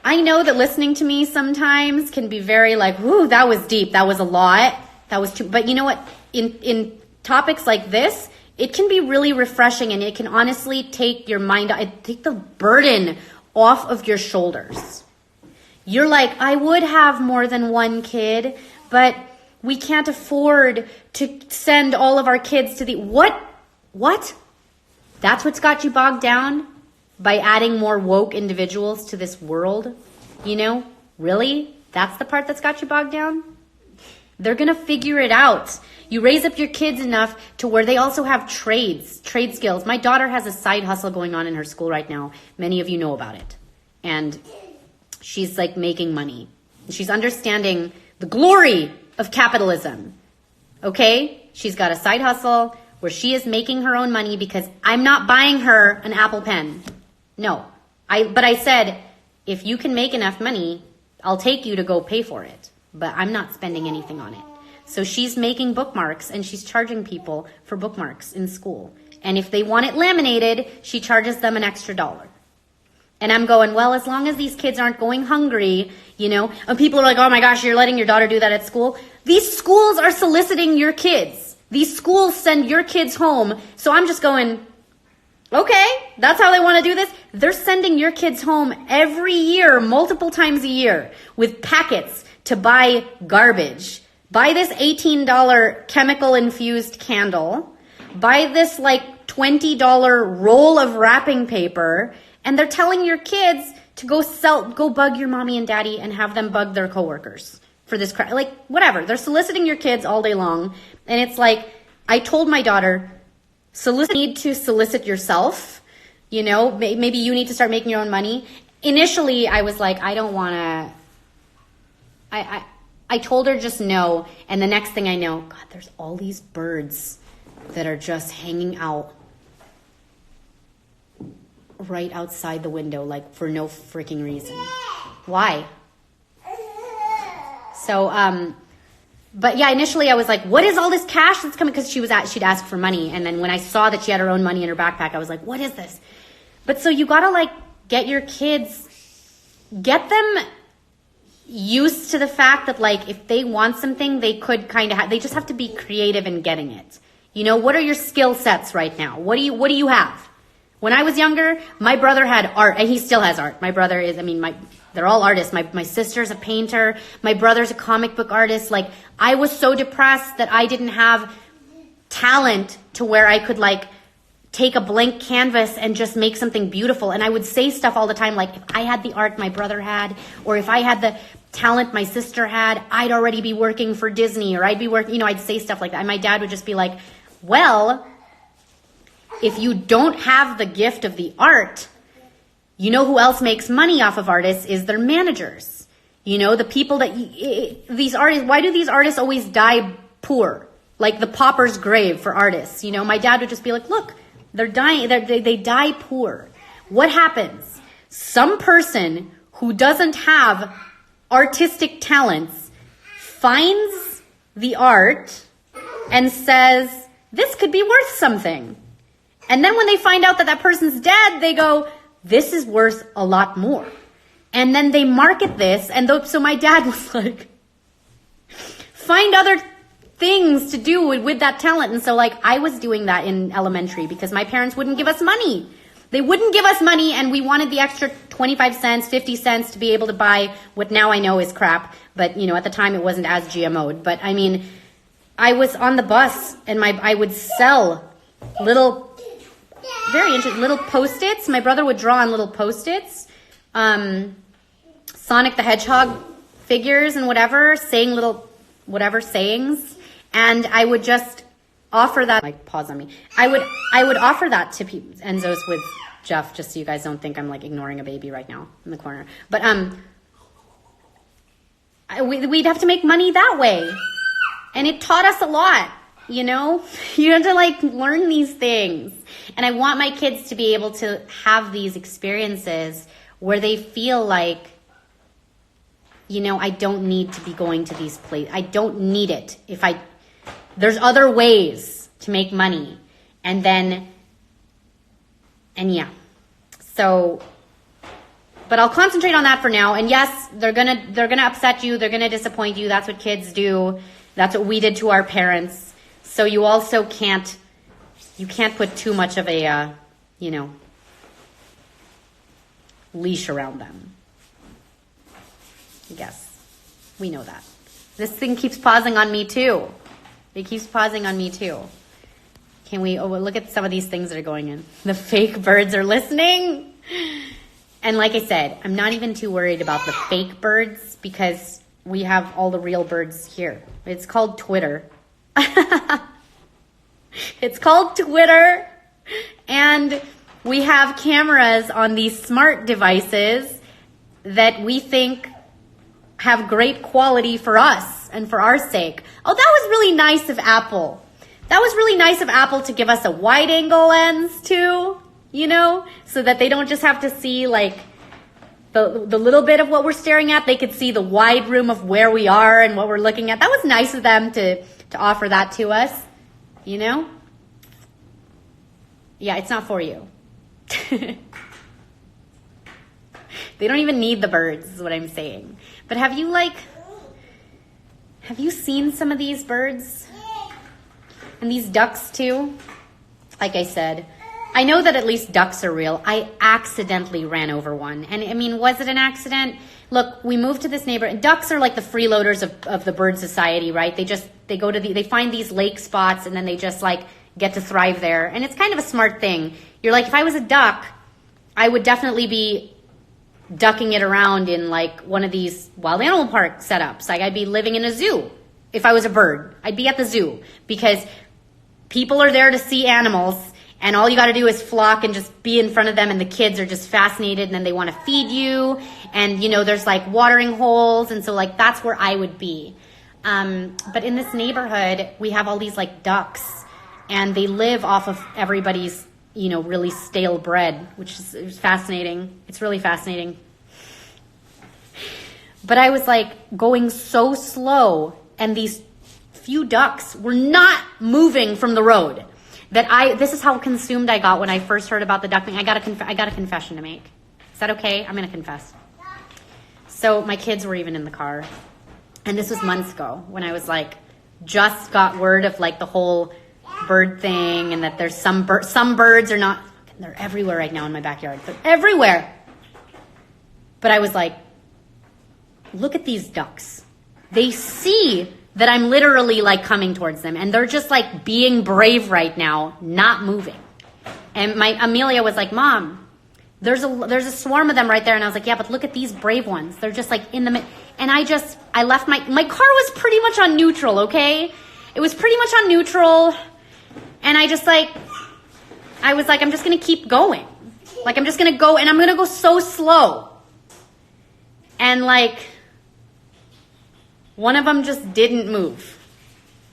I know that listening to me sometimes can be very like, whoo, that was deep. That was a lot. That was too, but you know what? In topics like this, it can be really refreshing and it can honestly take your mind, take the burden off of your shoulders. You're like, I would have more than 1 kid, but we can't afford to send all of our kids to the, what? That's what's got you bogged down by adding more woke individuals to this world? You know, really? That's the part that's got you bogged down? They're going to figure it out. You raise up your kids enough to where they also have trade skills. My daughter has a side hustle going on in her school right now. Many of you know about it. And she's like making money. She's understanding the glory of capitalism. Okay? She's got a side hustle where she is making her own money because I'm not buying her an Apple Pen. No. But I said, if you can make enough money, I'll take you to go pay for it. But I'm not spending anything on it. So she's making bookmarks and she's charging people for bookmarks in school. And if they want it laminated, she charges them an extra $1. And I'm going, well, as long as these kids aren't going hungry, you know, and people are like, oh my gosh, you're letting your daughter do that at school. These schools are soliciting your kids. These schools send your kids home. So I'm just going, okay, that's how they want to do this. They're sending your kids home every year, multiple times a year with packets to buy garbage buy this $18 chemical infused candle, buy this like $20 roll of wrapping paper, and they're telling your kids to go bug your mommy and daddy and have them bug their coworkers for this crap. Like, whatever. They're soliciting your kids all day long. And it's like, I told my daughter, need to solicit yourself. You know, maybe you need to start making your own money. Initially, I was like, I don't want to. I told her just no. And the next thing I know, God, there's all these birds that are just hanging out right outside the window, like for no freaking reason. Why? So, but yeah, initially I was like, what is all this cash that's coming? Because she'd ask for money. And then when I saw that she had her own money in her backpack, I was like, what is this? But so you gotta like get your kids, get them used to the fact that like if they want something, they could kind of they just have to be creative in getting it. You know, what are your skill sets right now? What do you have? When I was younger, my brother had art, and he still has art. My brother is, they're all artists. My sister's a painter. My brother's a comic book artist. Like, I was so depressed that I didn't have talent to where I could like take a blank canvas and just make something beautiful. And I would say stuff all the time like, if I had the art my brother had, or if I had the talent my sister had, I'd already be working for Disney, or I'd be working, I'd say stuff like that. And my dad would just be like, well, if you don't have the gift of the art, you know who else makes money off of artists is their managers. You know, the people that these artists, why do these artists always die poor? Like the pauper's grave for artists. You know, my dad would just be like, look, they're dying, they die poor. What happens? Some person who doesn't have artistic talents finds the art and says, this could be worth something. And then when they find out that that person's dead, they go, this is worth a lot more. And then they market this. And so my dad was like, find other things to do with that talent. And so like I was doing that in elementary because my parents wouldn't give us money. They wouldn't give us money, and we wanted the extra 25 cents, 50 cents to be able to buy what now I know is crap. But, at the time it wasn't as GMO'd. But I mean, I was on the bus and I would sell little Post-its. My brother would draw on little Post-its, Sonic the Hedgehog figures and whatever, saying little whatever sayings, and I would just offer that. Like, pause on me. I would offer that to people. Enzo's with Jeff, just so you guys don't think I'm like ignoring a baby right now in the corner. But we'd have to make money that way, and it taught us a lot. You have to like learn these things. And I want my kids to be able to have these experiences where they feel like, I don't need to be going to these places. I don't need it. There's other ways to make money. And yeah. So, but I'll concentrate on that for now. And yes, they're gonna upset you. They're gonna disappoint you. That's what kids do. That's what we did to our parents. So you also can't put too much of a, leash around them. I guess. We know that. This thing keeps pausing on me too. It keeps pausing on me too. Can we, look at some of these things that are going in. The fake birds are listening. And like I said, I'm not even too worried about the fake birds because we have all the real birds here. It's called Twitter. It's called Twitter, and we have cameras on these smart devices that we think have great quality for us and for our sake. Oh, that was really nice of Apple. That was really nice of Apple to give us a wide angle lens too, so that they don't just have to see like the little bit of what we're staring at. They could see the wide room of where we are and what we're looking at. That was nice of them to offer that to us, Yeah, it's not for you. They don't even need the birds, is what I'm saying. But have you seen some of these birds? And these ducks too? Like I said, I know that at least ducks are real. I accidentally ran over one. And was it an accident? look, we moved to this neighborhood. Ducks are like the freeloaders of the bird society, right? They find these lake spots and then they just like get to thrive there. And it's kind of a smart thing. You're like, if I was a duck, I would definitely be ducking it around in like one of these wild animal park setups. Like I'd be living in a zoo. If I was a bird, I'd be at the zoo because people are there to see animals and all you got to do is flock and just be in front of them and the kids are just fascinated and then they want to feed you and, you know, there's like watering holes and so like that's where I would be. But in this neighborhood, we have all these like ducks and they live off of everybody's, you know, really stale bread, which is fascinating. It's really fascinating. But I was like going so slow and these few ducks were not moving from the road this is how consumed I got when I first heard about the duck thing. I got a confession to make. Is that okay? I'm going to confess. So my kids were even in the car. And this was months ago when I was like, just got word of like the whole bird thing and that there's some birds are not, they're everywhere right now in my backyard. They're everywhere. But I was like, look at these ducks. They see that I'm literally like coming towards them and they're just like being brave right now, not moving. And my Amelia was like, Mom, there's a swarm of them right there. And I was like, yeah, but look at these brave ones. They're just like in the mid. And I left my car was pretty much on neutral. Okay. It was pretty much on neutral. And I was like, I'm just going to keep going. Like, I'm just going to go and I'm going to go so slow. And like, one of them just didn't move.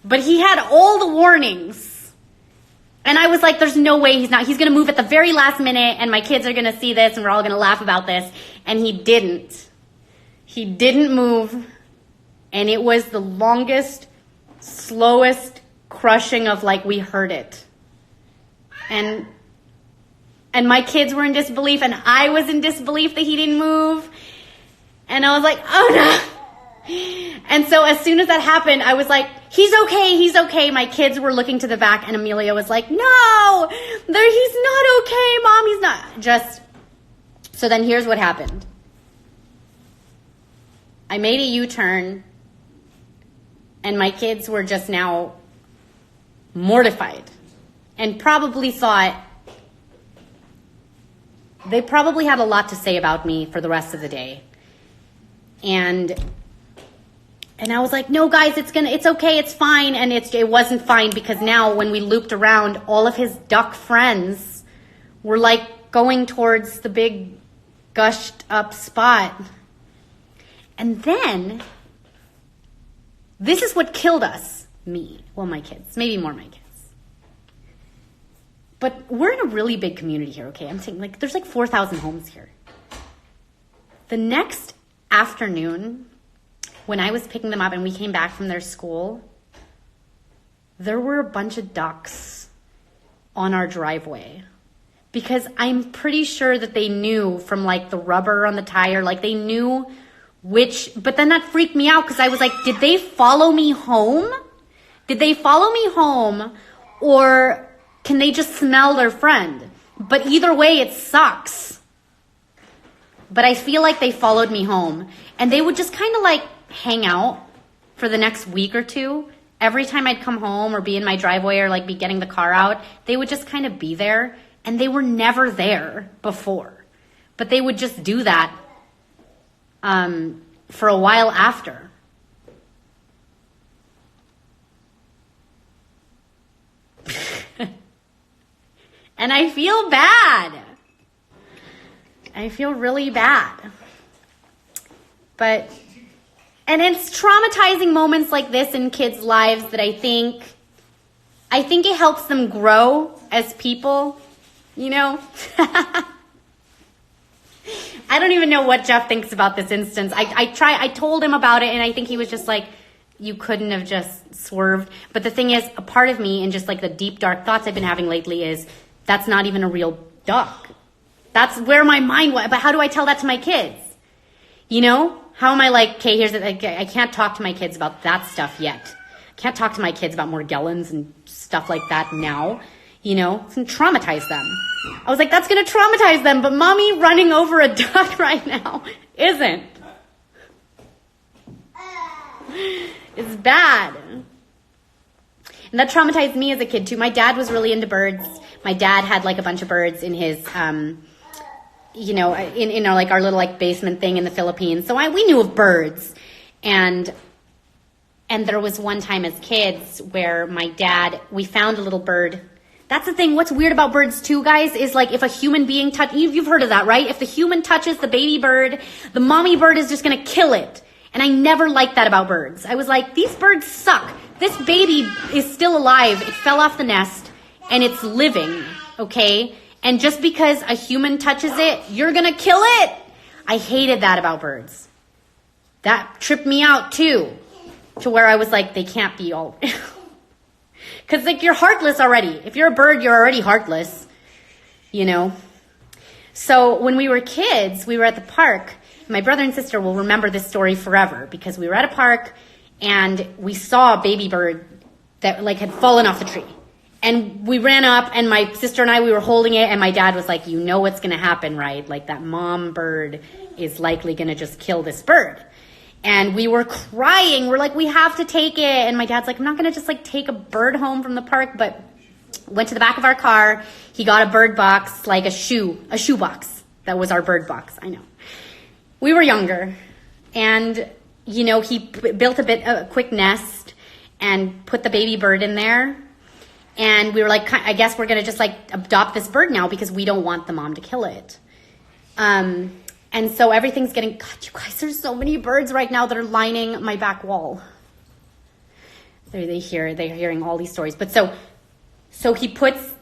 But he had all the warnings. And I was like, there's no way he's going to move at the very last minute and my kids are going to see this and we're all going to laugh about this. And he didn't. He didn't move. And it was the longest, slowest crushing of like we heard it. And my kids were in disbelief and I was in disbelief that he didn't move. And I was like, oh no. And so as soon as that happened, I was like, he's okay. My kids were looking to the back and Amelia was like, no, he's not okay, Mom, he's not. So then here's what happened. I made a U-turn and my kids were just now mortified and probably thought, they probably had a lot to say about me for the rest of the day. And I was like, no, guys, it's okay, it's fine. And it wasn't fine because now when we looped around, all of his duck friends were like going towards the big gushed up spot. And then, this is what killed us. My kids, maybe more my kids. But we're in a really big community here, okay? I'm saying like, there's like 4,000 homes here. The next afternoon, when I was picking them up and we came back from their school, there were a bunch of ducks on our driveway because I'm pretty sure that they knew from like the rubber on the tire, like they knew but then that freaked me out because I was like, did they follow me home? Or can they just smell their friend? But either way, it sucks. But I feel like they followed me home and they would just kind of like hang out for the next week or two. Every time I'd come home or be in my driveway or like be getting the car out, they would just kind of be there and they were never there before. But they would just do that for a while after. And I feel bad. I feel really bad. And it's traumatizing moments like this in kids' lives that I think it helps them grow as people, you know? I don't even know what Jeff thinks about this instance. I told him about it and I think he was just like, you couldn't have just swerved. But the thing is, a part of me and just like the deep, dark thoughts I've been having lately is, that's not even a real duck. That's where my mind was. But how do I tell that to my kids? You know? How am I like, okay, I can't talk to my kids about that stuff yet. I can't talk to my kids about Morgellons and stuff like that now. You know? It's going to traumatize them. I was like, that's going to traumatize them. But mommy running over a duck right now isn't. It's bad. And that traumatized me as a kid too. My dad was really into birds. My dad had like a bunch of birds in his, in our like our little like basement thing in the Philippines. So we knew of birds. And there was one time as kids where we found a little bird. That's the thing. What's weird about birds too, guys, is like if a human being you've heard of that, right? If the human touches the baby bird, the mommy bird is just going to kill it. And I never liked that about birds. I was like, these birds suck. This baby is still alive. It fell off the nest and it's living, okay? And just because a human touches it, you're going to kill it. I hated that about birds. That tripped me out too, to where I was like, they can't be all... Because like you're heartless already. If you're a bird, you're already heartless, So when we were kids, we were at the park. My brother and sister will remember this story forever because we were at a park and we saw a baby bird that like had fallen off the tree. And we ran up and my sister and we were holding it and my dad was like, you know what's going to happen, right? Like that mom bird is likely going to just kill this bird. And we were crying. We're like, we have to take it. And my dad's like, I'm not going to just like take a bird home from the park, but went to the back of our car. He got a bird box, like a shoe box. That was our bird box. I know. We were younger. And, he built a quick nest and put the baby bird in there. And we were like, I guess we're going to just like adopt this bird now because we don't want the mom to kill it. And so everything's God, you guys, there's so many birds right now that are lining my back wall. They're hearing all these stories. But so he puts,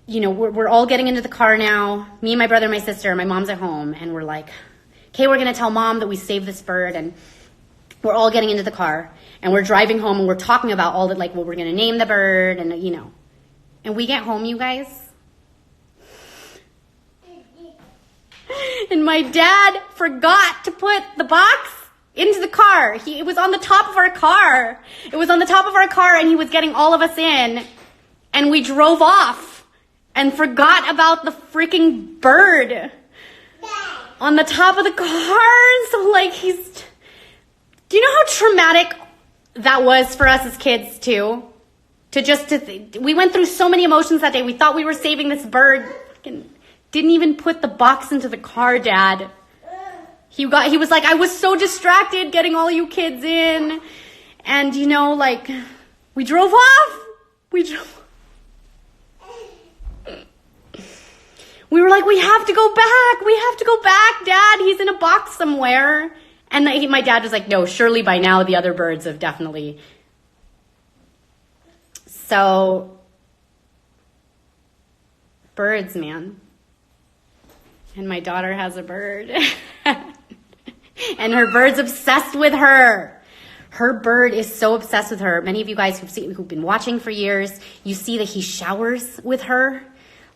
we're all getting into the car now. Me and my brother and my sister, my mom's at home. And we're like, okay, we're going to tell mom that we saved this bird. And we're all getting into the car. And we're driving home and we're talking about all that, like what we're going to name the bird. And, And we get home, you guys. And my dad forgot to put the box into the car. It was on the top of our car. And he was getting all of us in. And we drove off and forgot about the freaking bird on the top of the car. So like do you know how traumatic that was for us as kids too? We went through so many emotions that day. We thought we were saving this bird. Didn't even put the box into the car, Dad. He was like, I was so distracted getting all you kids in. And, we drove off. We were like, we have to go back. Dad. He's in a box somewhere. And my dad was like, no, surely by now the other birds have definitely. So, birds, man. And my daughter has a bird. And her bird's obsessed with her. Her bird is so obsessed with her. Many of you guys who've been watching for years, you see that he showers with her.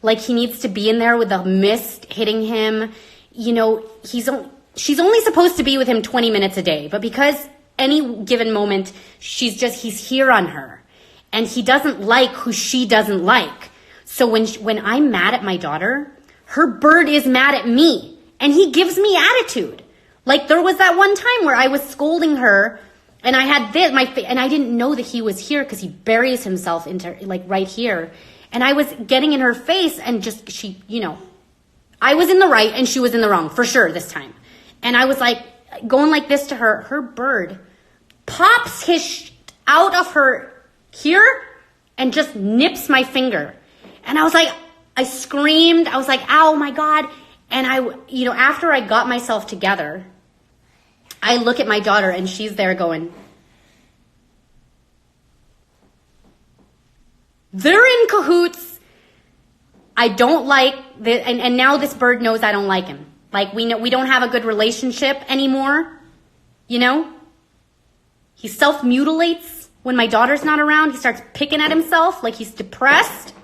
Like he needs to be in there with the mist hitting him. She's only supposed to be with him 20 minutes a day. But because any given moment, he's here on her. And he doesn't like who she doesn't like. So when I'm mad at my daughter, her bird is mad at me and he gives me attitude. Like there was that one time where I was scolding her and I had and I didn't know that he was here because he buries himself into like right here. And I was getting in her face and I was in the right and she was in the wrong for sure this time. And I was like going like this to her. Her bird pops his out of her here and just nips my finger. And I was like, I screamed. I was like, ow, my God. And after I got myself together, I look at my daughter and she's there going, they're in cahoots. I don't like this. And now this bird knows I don't like him. Like we don't have a good relationship anymore. He self-mutilates when my daughter's not around. He starts picking at himself like he's depressed.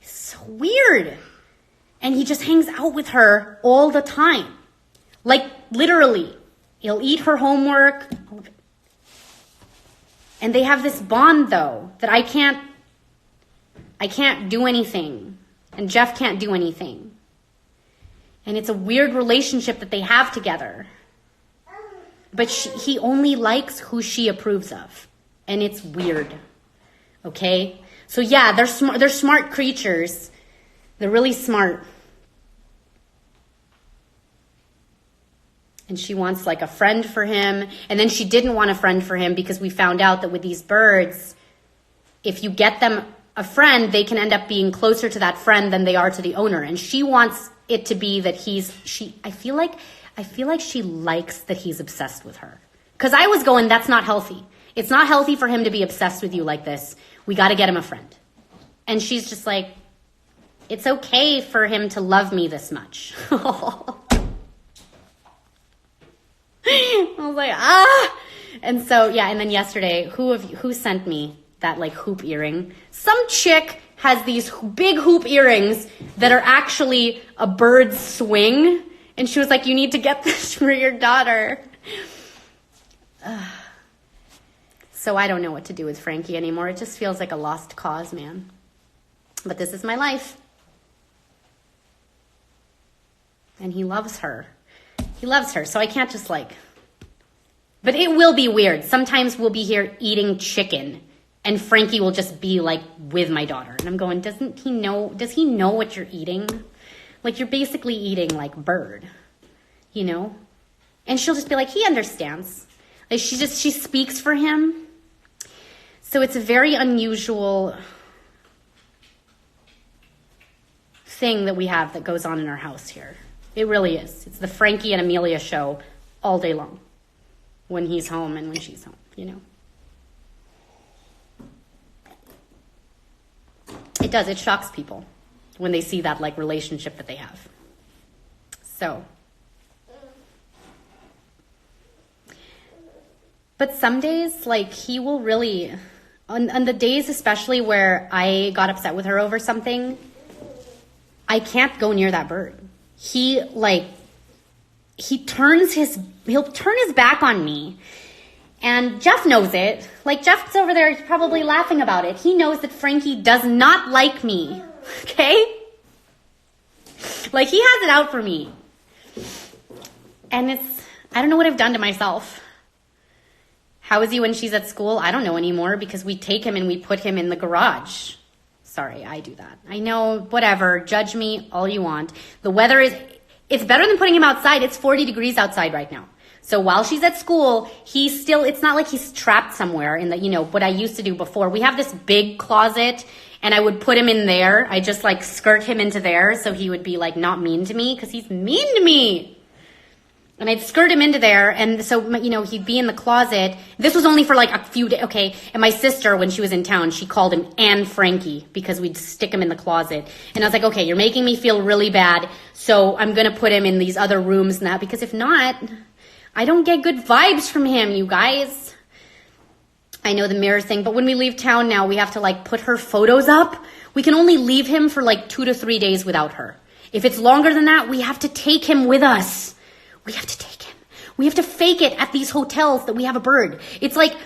So weird. And he just hangs out with her all the time. Like literally. He'll eat her homework. And they have this bond though that I can't do anything. And Jeff can't do anything. And it's a weird relationship that they have together. but he only likes who she approves of. And it's weird. Okay? So yeah, they're smart creatures. They're really smart. And she wants like a friend for him. And then she didn't want a friend for him because we found out that with these birds, if you get them a friend, they can end up being closer to that friend than they are to the owner. And she wants it to be that I feel like she likes that he's obsessed with her. Because I was going, that's not healthy. It's not healthy for him to be obsessed with you like this. We got to get him a friend. And she's just like, it's okay for him to love me this much. I was like, ah. And so, yeah, and then yesterday, who sent me that like hoop earring? Some chick has these big hoop earrings that are actually a bird's swing. And she was like, you need to get this for your daughter. So I don't know what to do with Frankie anymore. It just feels like a lost cause, man. But this is my life. And he loves her. He loves her, so I can't just like... But it will be weird. Sometimes we'll be here eating chicken, and Frankie will just be like with my daughter. And I'm going, does he know what you're eating? Like, you're basically eating like bird, you know? And she'll just be like, he understands. Like, she speaks for him. So it's a very unusual thing that we have that goes on in our house here. It really is. It's the Frankie and Amelia show all day long. When he's home and when she's home, you know. It does. It shocks people when they see that like relationship that they have. So. But some days, like, he will really, on the days especially where I got upset with her over something, I can't go near that bird. He'll turn his back on me. And Jeff knows it. Like, Jeff's over there probably laughing about it. He knows that Frankie does not like me. Okay? Like, he has it out for me. And I don't know what I've done to myself. How is he when she's at school? I don't know anymore because we take him and we put him in the garage. Sorry, I do that. I know, whatever. Judge me all you want. The weather it's better than putting him outside. It's 40 degrees outside right now. So while she's at school, it's not like he's trapped somewhere in what I used to do before. We have this big closet and I would put him in there. I just like skirt him into there so he would be like not mean to me because he's mean to me. And I'd skirt him into there, and so, he'd be in the closet. This was only for like a few days, okay? And my sister, when she was in town, she called him and Frankie because we'd stick him in the closet. And I was like, okay, you're making me feel really bad, so I'm going to put him in these other rooms now, because if not, I don't get good vibes from him, you guys. I know the mirror thing, but when we leave town now, we have to like put her photos up. We can only leave him for like 2 to 3 days without her. If it's longer than that, we have to take him with us. We have to take him. We have to fake it at these hotels that we have a bird. It's like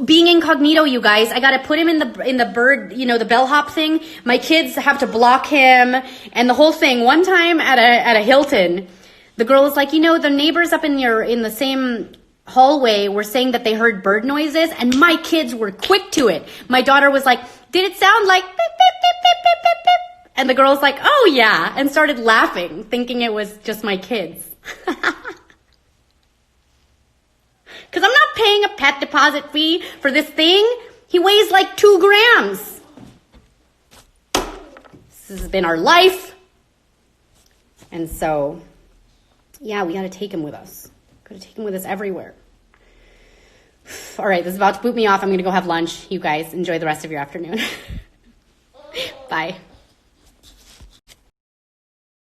being incognito, you guys. I got to put him in the bird, the bellhop thing. My kids have to block him and the whole thing. One time at a Hilton, the girl was like, the neighbors up in the same hallway were saying that they heard bird noises, and my kids were quick to it. My daughter was like, did it sound like beep, beep, beep, beep, beep, beep, beep? And the girl's like, oh yeah, and started laughing, thinking it was just my kids. Because I'm not paying a pet deposit fee for this thing. He weighs like 2 grams. This has been our life. And so, yeah, we got to take him with us. Got to take him with us everywhere. All right, this is about to boot me off. I'm going to go have lunch. You guys enjoy the rest of your afternoon. Bye.